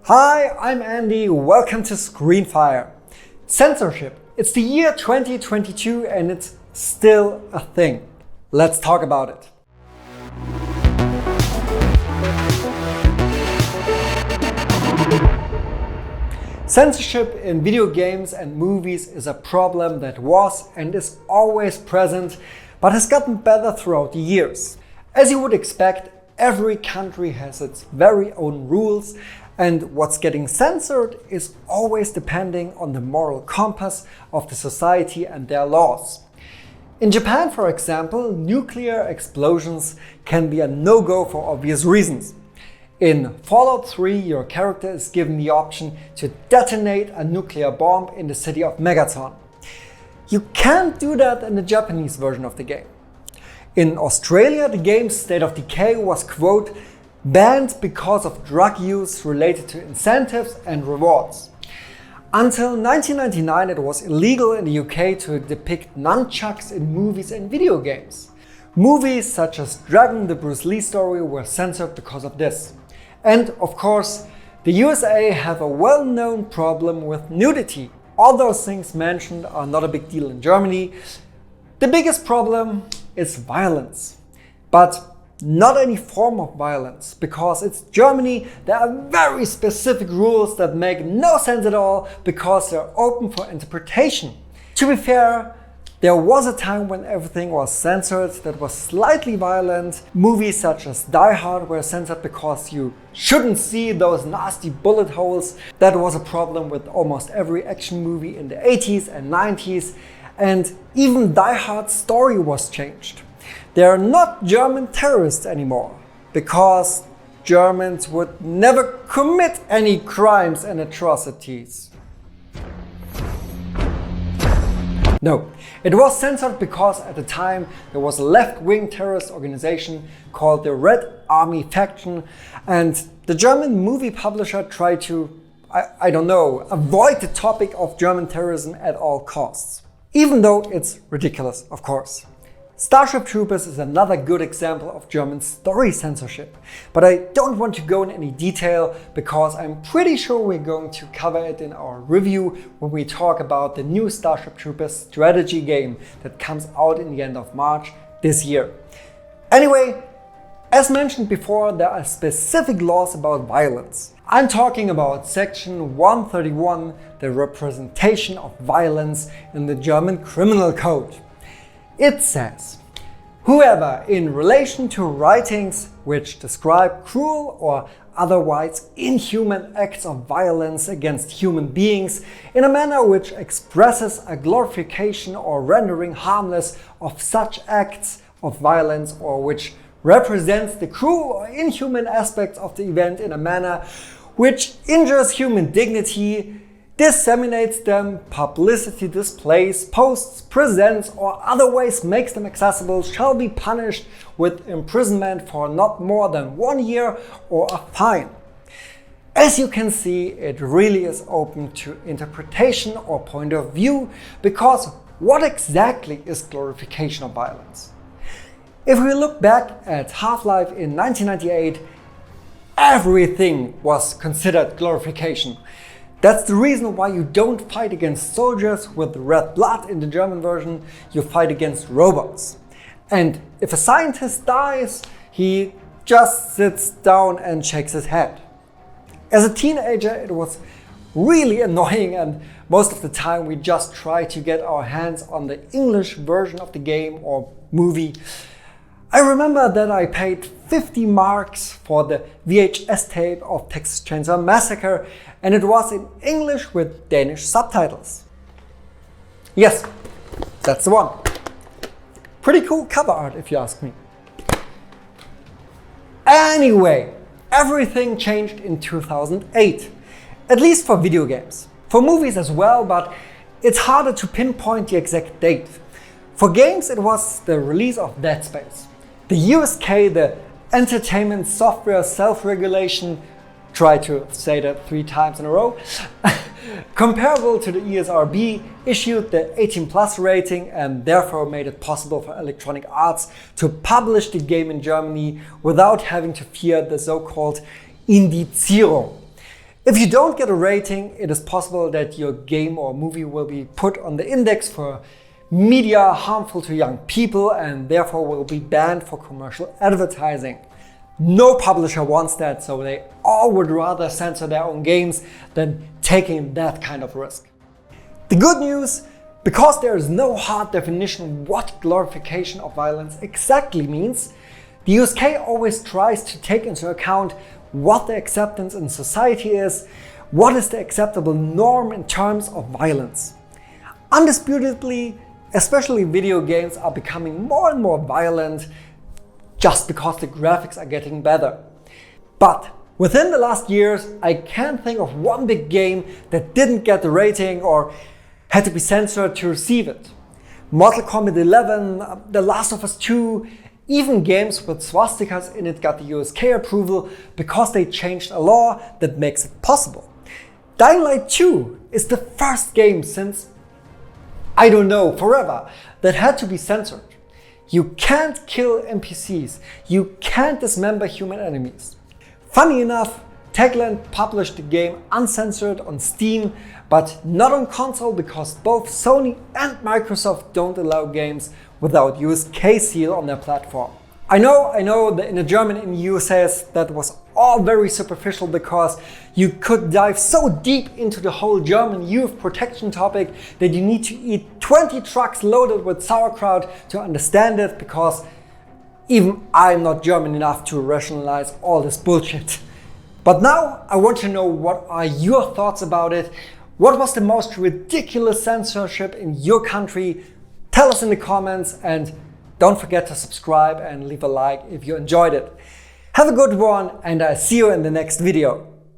Hi, I'm Andy, welcome to Screenfire. Censorship. It's the year 2022 and it's still a thing. Let's talk about it. Censorship in video games and movies is a problem that was and is always present, but has gotten better throughout the years. As you would expect, every country has its very own rules, and what's getting censored is always depending on the moral compass of the society and their laws. In Japan, for example, nuclear explosions can be a no-go for obvious reasons. In Fallout 3, your character is given the option to detonate a nuclear bomb in the city of Megaton. You can't do that in the Japanese version of the game. In Australia, the game's State of Decay was, quote, banned because of drug use related to incentives and rewards. Until 1999, it was illegal in the UK to depict nunchucks in movies and video games. Movies such as Dragon, the Bruce Lee story, were censored because of this. And of course, the USA have a well-known problem with nudity. All those things mentioned are not a big deal in Germany. The biggest problem is violence. But not any form of violence, because it's Germany. There are very specific rules that make no sense at all because they're open for interpretation. To be fair, there was a time when everything was censored that was slightly violent. Movies such as Die Hard were censored because you shouldn't see those nasty bullet holes. That was a problem with almost every action movie in the 80s and 90s. And even Die Hard's story was changed. They are not German terrorists anymore, because Germans would never commit any crimes and atrocities. No, it was censored because at the time there was a left-wing terrorist organization called the Red Army Faction, and the German movie publisher tried to, avoid the topic of German terrorism at all costs. Even though it's ridiculous, of course. Starship Troopers is another good example of German story censorship, but I don't want to go in any detail because I'm pretty sure we're going to cover it in our review when we talk about the new Starship Troopers strategy game that comes out in the end of March this year. Anyway, as mentioned before, there are specific laws about violence. I'm talking about section 131, the representation of violence in the German Criminal Code. It says, whoever in relation to writings which describe cruel or otherwise inhuman acts of violence against human beings in a manner which expresses a glorification or rendering harmless of such acts of violence, or which represents the cruel or inhuman aspects of the event in a manner which injures human dignity, disseminates them, publicity displays, posts, presents, or other ways makes them accessible, shall be punished with imprisonment for not more than 1 year or a fine. As you can see, it really is open to interpretation or point of view, because what exactly is glorification of violence? If we look back at HalfLife in 1998, everything was considered glorification. That's the reason why you don't fight against soldiers with red blood in the German version, you fight against robots. And if a scientist dies, he just sits down and shakes his head. As a teenager, it was really annoying, and most of the time we just try to get our hands on the English version of the game or movie. I remember that I paid 50 marks for the VHS tape of Texas Chainsaw Massacre, and it was in English with Danish subtitles. Yes, that's the one. Pretty cool cover art, if you ask me. Anyway, everything changed in 2008, at least for video games. For movies as well, but it's harder to pinpoint the exact date. For games, it was the release of Dead Space. The USK, the Entertainment Software Self-Regulation, try to say that 3 times in a row, comparable to the ESRB, issued the 18+ rating and therefore made it possible for Electronic Arts to publish the game in Germany without having to fear the so-called Indizierung. If you don't get a rating, it is possible that your game or movie will be put on the index for media harmful to young people and therefore will be banned for commercial advertising. No publisher wants that, so they all would rather censor their own games than taking that kind of risk. The good news, because there is no hard definition what glorification of violence exactly means, the USK always tries to take into account what the acceptance in society is, what is the acceptable norm in terms of violence. Undisputedly, especially video games are becoming more and more violent just because the graphics are getting better. But within the last years, I can't think of one big game that didn't get the rating or had to be censored to receive it. Mortal Kombat 11, The Last of Us 2, even games with swastikas in it got the USK approval because they changed a law that makes it possible. Dying Light 2 is the first game since, I don't know, forever, that had to be censored. You can't kill NPCs, you can't dismember human enemies. Funny enough, Techland published the game uncensored on Steam, but not on console because both Sony and Microsoft don't allow games without USK seal on their platform. I know that in the German in EU says that was all very superficial because you could dive so deep into the whole German youth protection topic that you need to eat 20 trucks loaded with sauerkraut to understand it, because even I'm not German enough to rationalize all this bullshit. But now I want to know, what are your thoughts about it? What was the most ridiculous censorship in your country? Tell us in the comments, and don't forget to subscribe and leave a like if you enjoyed it. Have a good one, and I'll see you in the next video.